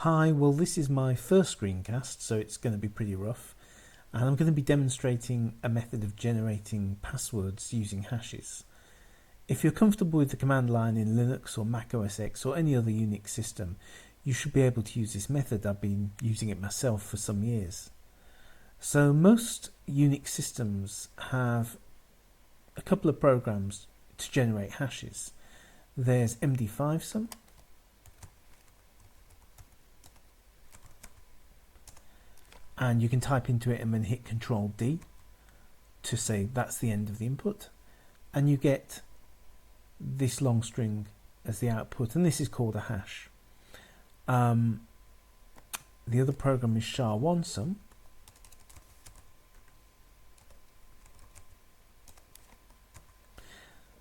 Hi, well this is my first screencast, so it's going to be pretty rough, and I'm going to be demonstrating a method of generating passwords using hashes. If you're comfortable with the command line in Linux or Mac OS X or any other Unix system, you should be able to use this method. I've been using it myself for some years. So most Unix systems have a couple of programs to generate hashes. There's MD5sum, and you can type into it and then hit Control D to say that's the end of the input, and you get this long string as the output, and this is called a hash. The other program is SHA-1sum,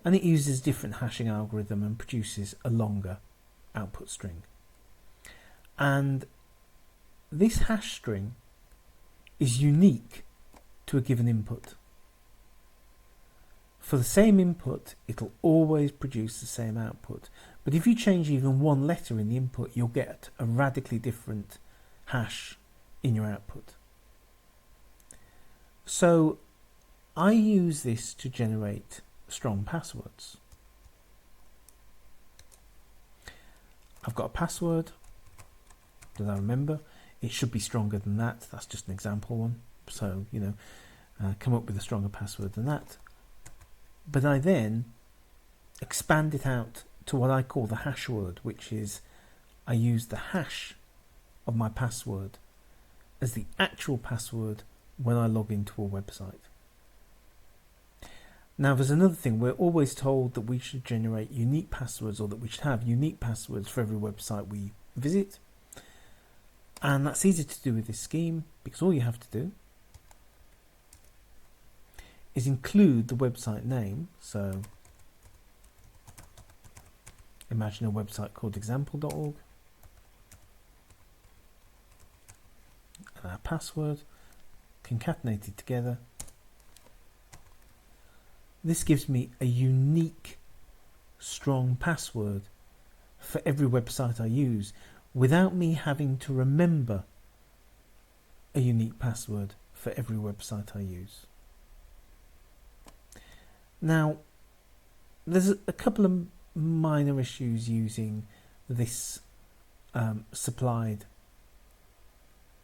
and it uses a different hashing algorithm and produces a longer output string. And this hash string is unique to a given input. For the same input, it'll always produce the same output. But if you change even one letter in the input, you'll get a radically different hash in your output. So I use this to generate strong passwords. I've got a password that I remember. It should be stronger than that. That's just an example one. So, come up with a stronger password than that. But I then expand it out to what I call the hash word, which is I use the hash of my password as the actual password when I log into a website. Now there's another thing. We're always told that we should generate unique passwords, or that we should have unique passwords for every website we visit. And that's easy to do with this scheme, because all you have to do is include the website name. So imagine a website called example.org, and our password concatenated together. This gives me a unique, strong password for every website I use, without me having to remember a unique password for every website I use. Now, there's a couple of minor issues using this supplied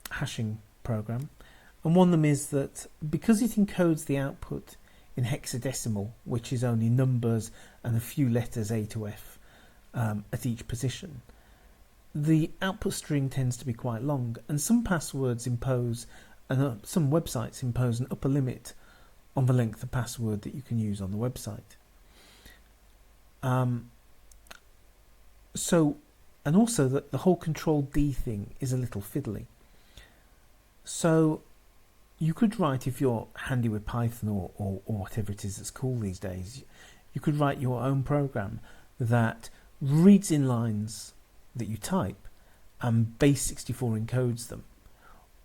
hashing program, and one of them is that because it encodes the output in hexadecimal, which is only numbers and a few letters A to F at each position, the output string tends to be quite long, and some passwords impose, and some websites impose an upper limit on the length of password that you can use on the website. And also that the whole Control D thing is a little fiddly. So you could write, if you're handy with Python or whatever it is that's cool these days, you could write your own program that reads in lines that you type and base64 encodes them.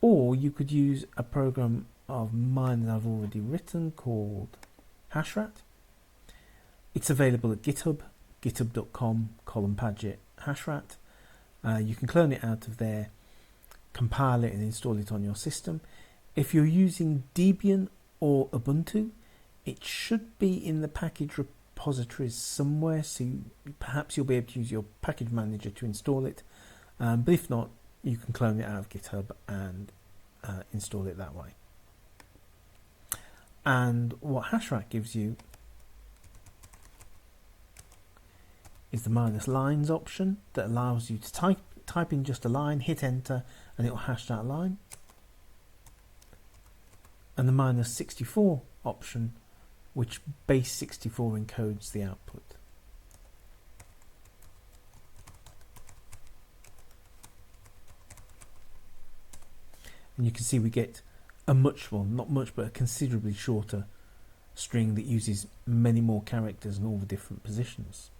Or you could use a program of mine that I've already written called hashrat. It's available at GitHub, github.com/Padgett hashrat. You can clone it out of there, compile it and install it on your system. If you're using Debian or Ubuntu, it should be in the package repositories somewhere, so perhaps you'll be able to use your package manager to install it. But if not, you can clone it out of GitHub and install it that way. And what hashrat gives you is the -lines option that allows you to type in just a line, hit enter, and it will hash that line. And the -64 option, which base64 encodes the output. And you can see we get a not much, but a considerably shorter string that uses many more characters in all the different positions.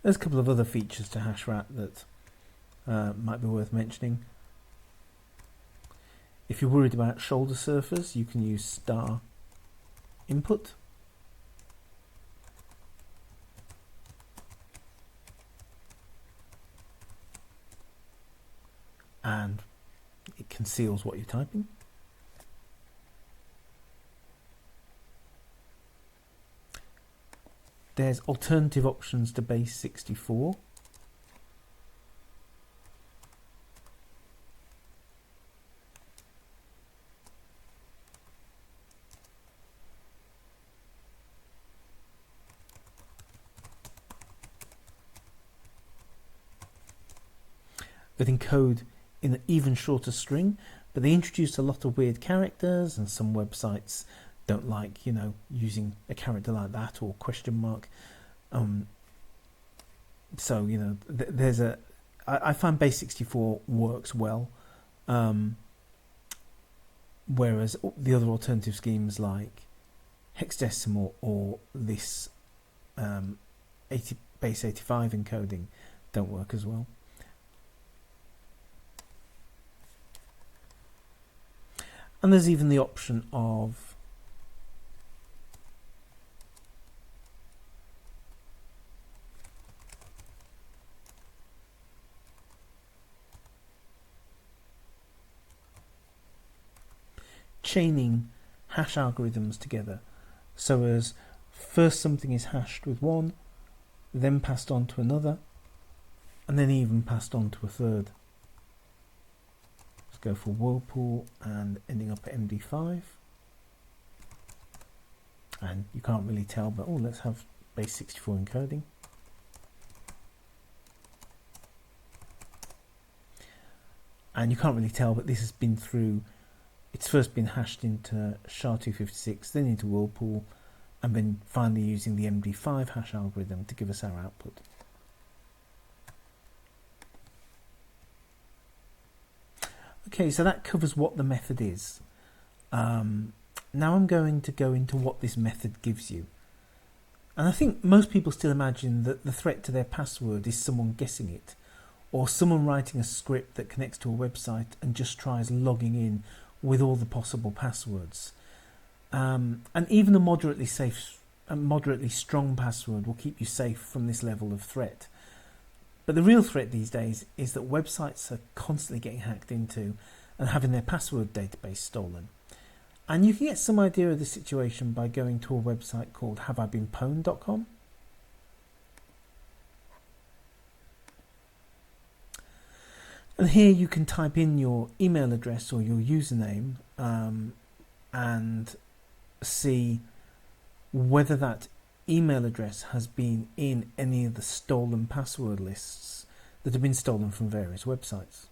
There's a couple of other features to hashrat that might be worth mentioning. If you're worried about shoulder surfers, you can use star input. And it conceals what you're typing. There's alternative options to base 64. That encode in an even shorter string, but they introduced a lot of weird characters, and some websites don't like, using a character like that or question mark. So, there's I find base 64 works well, whereas the other alternative schemes like hexadecimal or this base 85 encoding don't work as well. And there's even the option of chaining hash algorithms together, so as first something is hashed with one, then passed on to another, and then even passed on to a third. Let's go for Whirlpool and ending up at MD5. And you can't really tell, but let's have base 64 encoding. And you can't really tell, but this has been through, it's first been hashed into SHA-256, then into Whirlpool, and then finally using the MD5 hash algorithm to give us our output. Okay, so that covers what the method is. Now I'm going to go into what this method gives you. And I think most people still imagine that the threat to their password is someone guessing it, or someone writing a script that connects to a website and just tries logging in with all the possible passwords. And even a moderately strong password will keep you safe from this level of threat. But the real threat these days is that websites are constantly getting hacked into and having their password database stolen. And you can get some idea of the situation by going to a website called haveibeenpwned.com. And here you can type in your email address or your username and see whether that email address has been in any of the stolen password lists that have been stolen from various websites.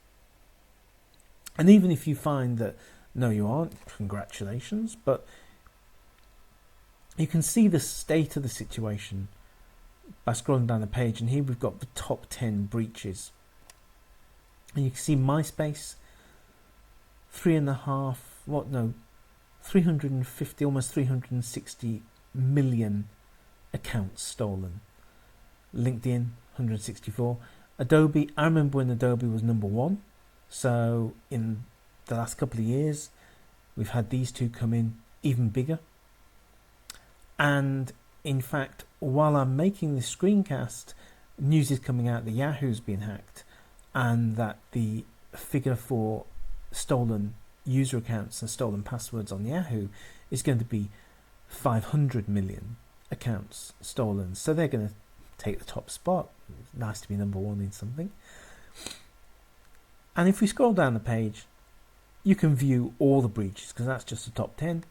And even if you find that no, you aren't, congratulations, but you can see the state of the situation by scrolling down the page, and here we've got the top 10 breaches. And you can see MySpace, 350, almost 360 million accounts stolen. LinkedIn, 164. Adobe, I remember when Adobe was number one. So in the last couple of years, we've had these two come in even bigger. And in fact, while I'm making this screencast, news is coming out that Yahoo's been hacked, and that the figure for stolen user accounts and stolen passwords on Yahoo is going to be 500 million accounts stolen. So they're going to take the top spot. It's nice to be number one in something. And if we scroll down the page, you can view all the breaches, because that's just the top 10.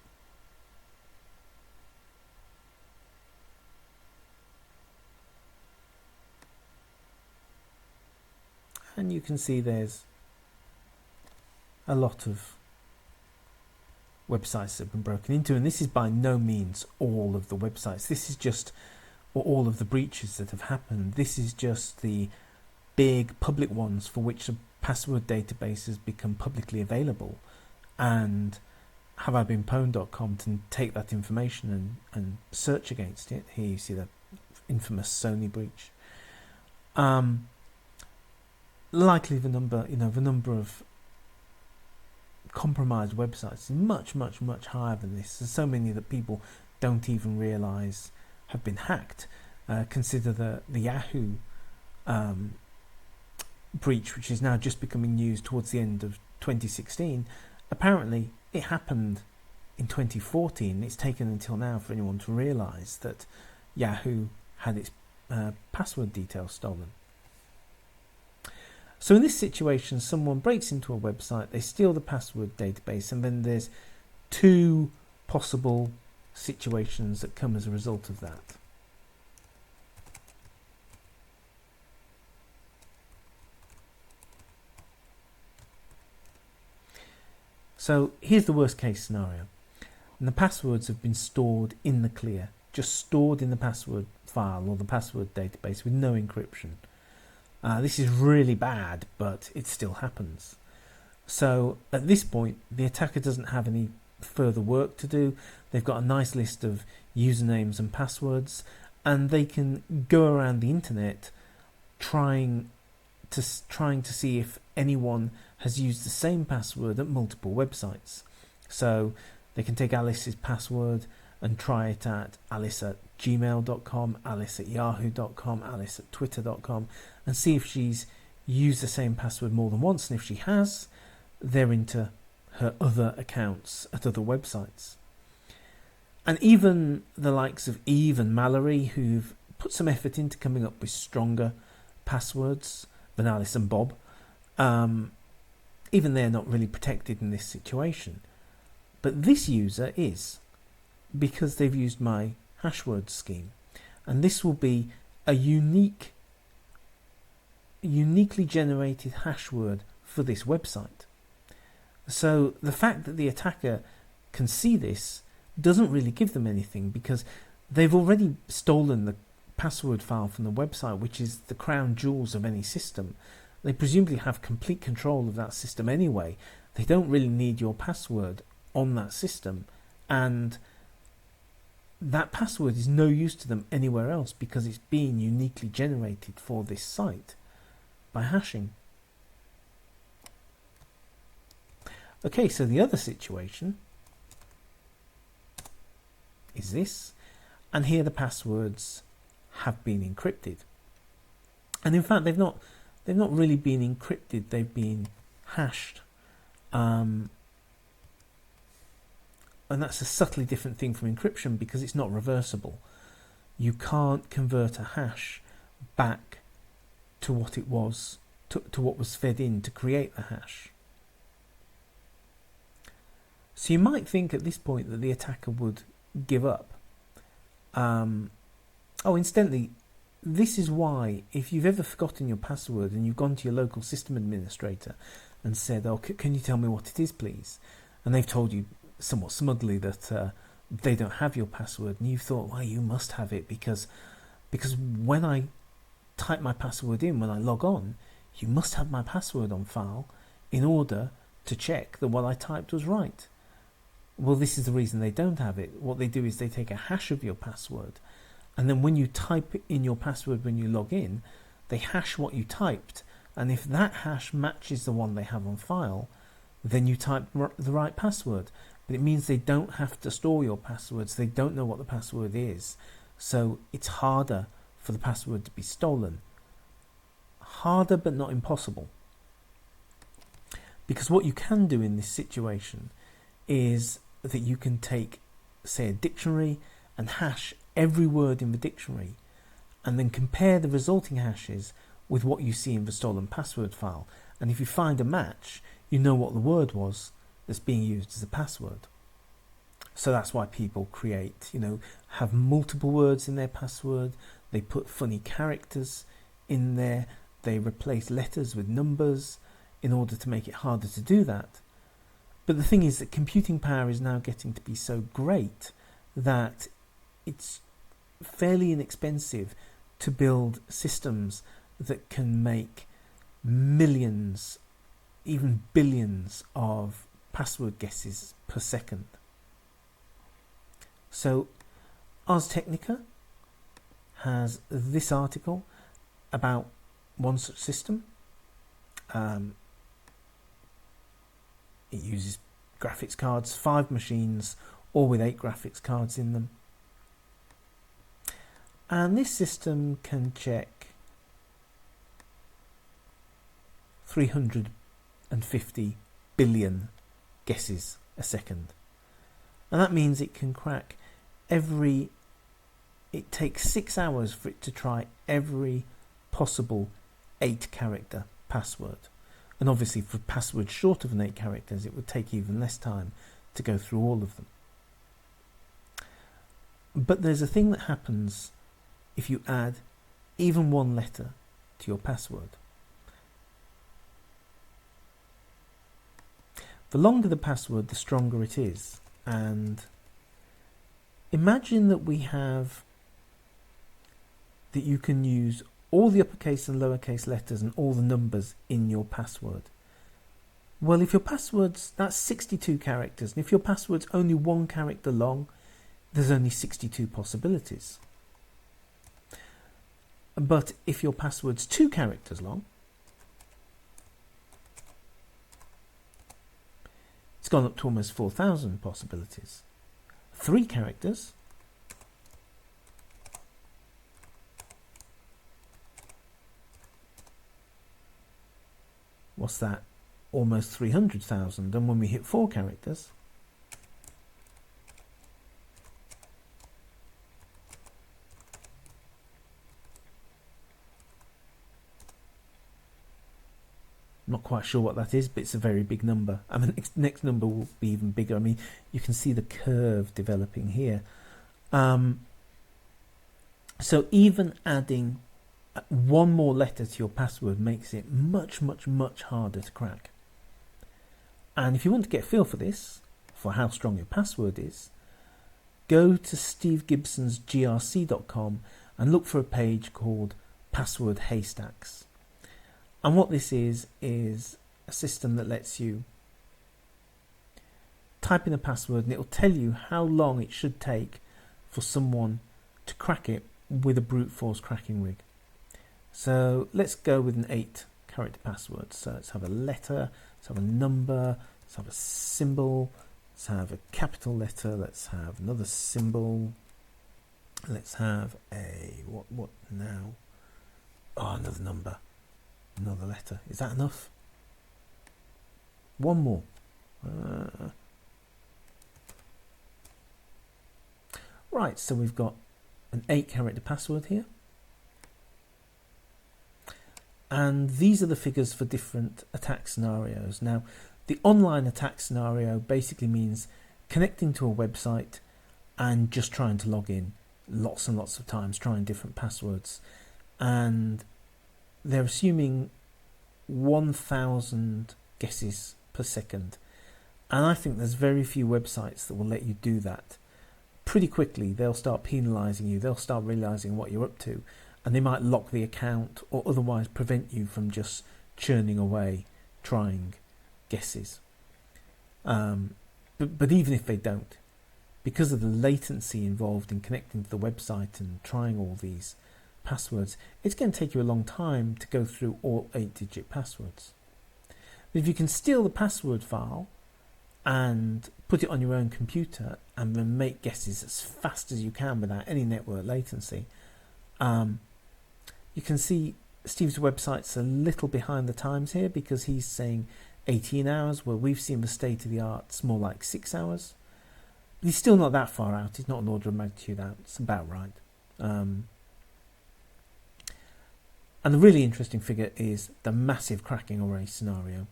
And you can see there's a lot of websites that have been broken into, and this is by no means all of the websites. This is just all of the breaches that have happened. This is just the big public ones for which the password database has become publicly available, and haveibeenpwned.com to take that information and search against it. Here you see the infamous Sony breach. Likely the number of compromised websites is much higher than this. There's so many that people don't even realise have been hacked. Consider the Yahoo breach, which is now just becoming news towards the end of 2016. Apparently it happened in 2014. It's taken until now for anyone to realise that Yahoo had its password details stolen. So in this situation, someone breaks into a website, they steal the password database, and then there's two possible situations that come as a result of that. So here's the worst case scenario. And the passwords have been stored in the clear, just stored in the password file or the password database with no encryption. This is really bad, but it still happens. So at this point, the attacker doesn't have any further work to do. They've got a nice list of usernames and passwords, and they can go around the internet trying to see if anyone has used the same password at multiple websites. So they can take Alice's password and try it at alice@gmail.com, alice@yahoo.com, alice@twitter.com, and see if she's used the same password more than once. And if she has, they're into her other accounts at other websites. And even the likes of Eve and Mallory, who've put some effort into coming up with stronger passwords than Alice and Bob, even they're not really protected in this situation. But this user is, because they've used my hashwords scheme. And this will be a uniquely generated hashword for this website. So the fact that the attacker can see this doesn't really give them anything, because they've already stolen the password file from the website, which is the crown jewels of any system. They presumably have complete control of that system anyway. They don't really need your password on that system, and that password is no use to them anywhere else because it's being uniquely generated for this site by hashing. Okay, so the other situation is this, and here the passwords have been encrypted. And in fact, they've not really been encrypted, they've been hashed. And that's a subtly different thing from encryption because it's not reversible. You can't convert a hash back to what it was, to what was fed in to create the hash. So you might think at this point that the attacker would give up. Incidentally, this is why if you've ever forgotten your password and you've gone to your local system administrator and said, can you tell me what it is, please? And they've told you somewhat smugly that they don't have your password, and you've thought, well, you must have it because when I type my password in, when I log on, you must have my password on file in order to check that what I typed was right. Well, this is the reason they don't have it. What they do is they take a hash of your password, and then when you type in your password when you log in, they hash what you typed, and if that hash matches the one they have on file, then you type the right password. But it means they don't have to store your passwords. They don't know what the password is. So it's harder for the password to be stolen. Harder, but not impossible. Because what you can do in this situation is that you can take, say, a dictionary and hash every word in the dictionary, and then compare the resulting hashes with what you see in the stolen password file. And if you find a match, you know what the word was that's being used as a password. So that's why people create, have multiple words in their password. They put funny characters in there. They replace letters with numbers in order to make it harder to do that. But the thing is that computing power is now getting to be so great that it's fairly inexpensive to build systems that can make millions, even billions of password guesses per second. So Ars Technica has this article about one such system. it uses graphics cards, 5 machines, all with 8 graphics cards in them. And this system can check 350 billion guesses a second. And that means it can crack it takes 6 hours for it to try every possible 8-character password. And obviously for passwords short of 8 characters, it would take even less time to go through all of them. But there's a thing that happens if you add even one letter to your password. The longer the password, the stronger it is. And imagine that that you can use all the uppercase and lowercase letters and all the numbers in your password. Well, if your password's, that's 62 characters, and if your password's only 1 character long, there's only 62 possibilities. But if your password's 2 characters long, it's gone up to almost 4,000 possibilities. 3 characters, what's that? Almost 300,000. And when we hit 4 characters, I'm not quite sure what that is, but it's a very big number. I mean, the next number will be even bigger. I mean, you can see the curve developing here. So even adding 1 more letter to your password makes it much, much, much harder to crack. And if you want to get a feel for this, for how strong your password is, go to Steve Gibson's grc.com and look for a page called Password Haystacks. And what this is a system that lets you type in a password and it will tell you how long it should take for someone to crack it with a brute force cracking rig. So let's go with an 8-character password. So let's have a letter, let's have a number, let's have a symbol, let's have a capital letter, let's have another symbol, let's have a, what now? Oh, another number, another letter. Is that enough? 1 more. Right, so we've got an 8-character password here. And these are the figures for different attack scenarios. Now, the online attack scenario basically means connecting to a website and just trying to log in lots and lots of times, trying different passwords. And they're assuming 1,000 guesses per second. And I think there's very few websites that will let you do that. Pretty quickly, they'll start penalising you. They'll start realising what you're up to. And they might lock the account or otherwise prevent you from just churning away, trying guesses. But even if they don't, because of the latency involved in connecting to the website and trying all these passwords, it's going to take you a long time to go through all 8-digit passwords. But if you can steal the password file and put it on your own computer and then make guesses as fast as you can without any network latency, you can see Steve's website's a little behind the times here because he's saying 18 hours, where we've seen the state of the art, it's more like 6 hours. But he's still not that far out. He's not an order of magnitude out. It's about right. And the really interesting figure is the massive cracking array scenario,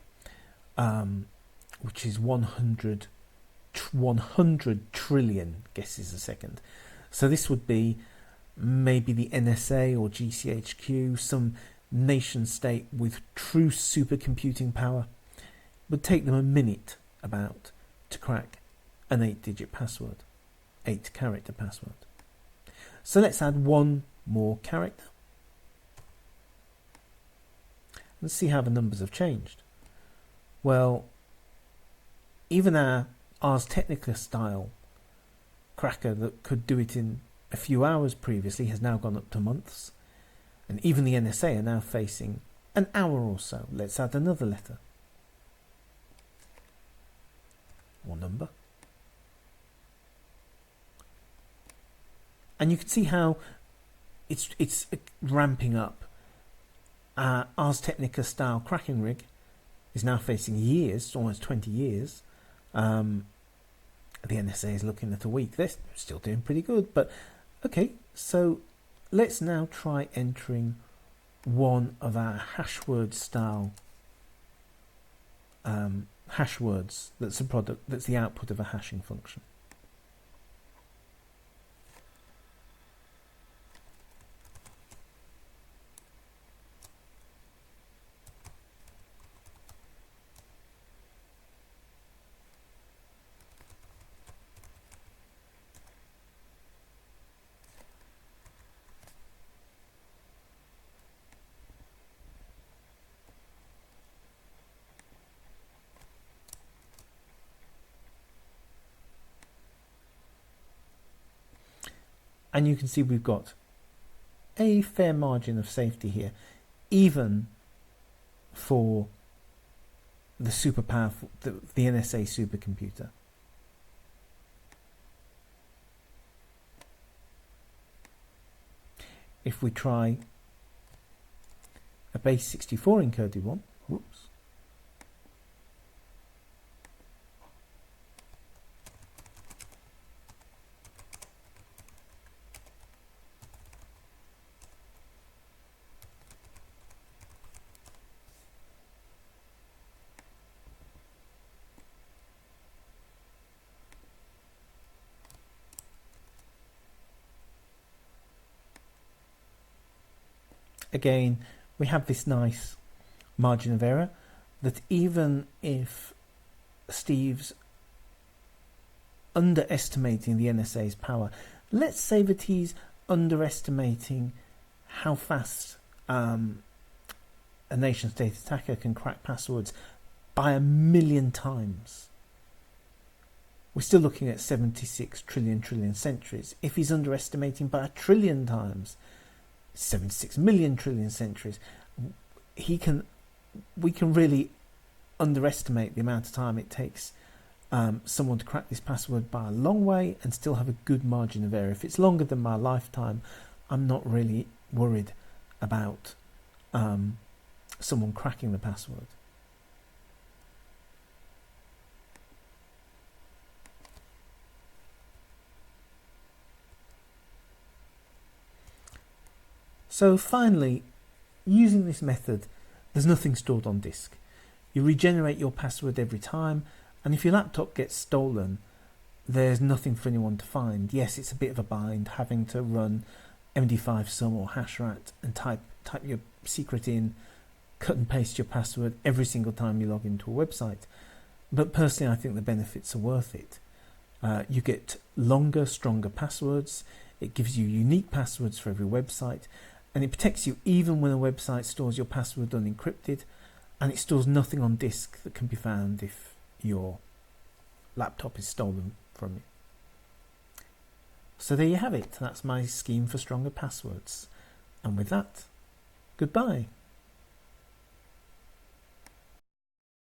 which is 100 trillion guesses a second. So this would be maybe the NSA or GCHQ, some nation state with true supercomputing power. It would take them a minute about to crack an 8-digit password, 8-character password. So let's add 1 more character. Let's see how the numbers have changed. Well, even our Ars Technica style cracker that could do it in a few hours previously has now gone up to months. And even the NSA are now facing an hour or so. Let's add another letter. number. And you can see how it's ramping up. Ars Technica style cracking rig is now facing years, almost 20 years. The NSA is looking at a week. They're still doing pretty good, but okay. So let's now try entering one of our hashword style hashwords. That's a product. That's the output of a hashing function. And you can see we've got a fair margin of safety here, even for the super powerful, the NSA supercomputer. If we try a base 64 encoded one, whoops. Again, we have this nice margin of error that even if Steve's underestimating the NSA's power, let's say that he's underestimating how fast a nation-state attacker can crack passwords by 1,000,000 times. We're still looking at 76 trillion centuries. If he's underestimating by 1,000,000,000,000 times, 76 million trillion centuries, we can really underestimate the amount of time it takes someone to crack this password by a long way and still have a good margin of error. If it's longer than my lifetime, I'm not really worried about someone cracking the password. So finally, using this method, there's nothing stored on disk. You regenerate your password every time, and if your laptop gets stolen, there's nothing for anyone to find. Yes, it's a bit of a bind having to run MD5 sum or hashrat and type your secret in, cut and paste your password every single time you log into a website. But personally, I think the benefits are worth it. You get longer, stronger passwords. It gives you unique passwords for every website. And it protects you even when a website stores your password unencrypted, and it stores nothing on disk that can be found if your laptop is stolen from you. So there you have it. That's my scheme for stronger passwords. And with that, goodbye.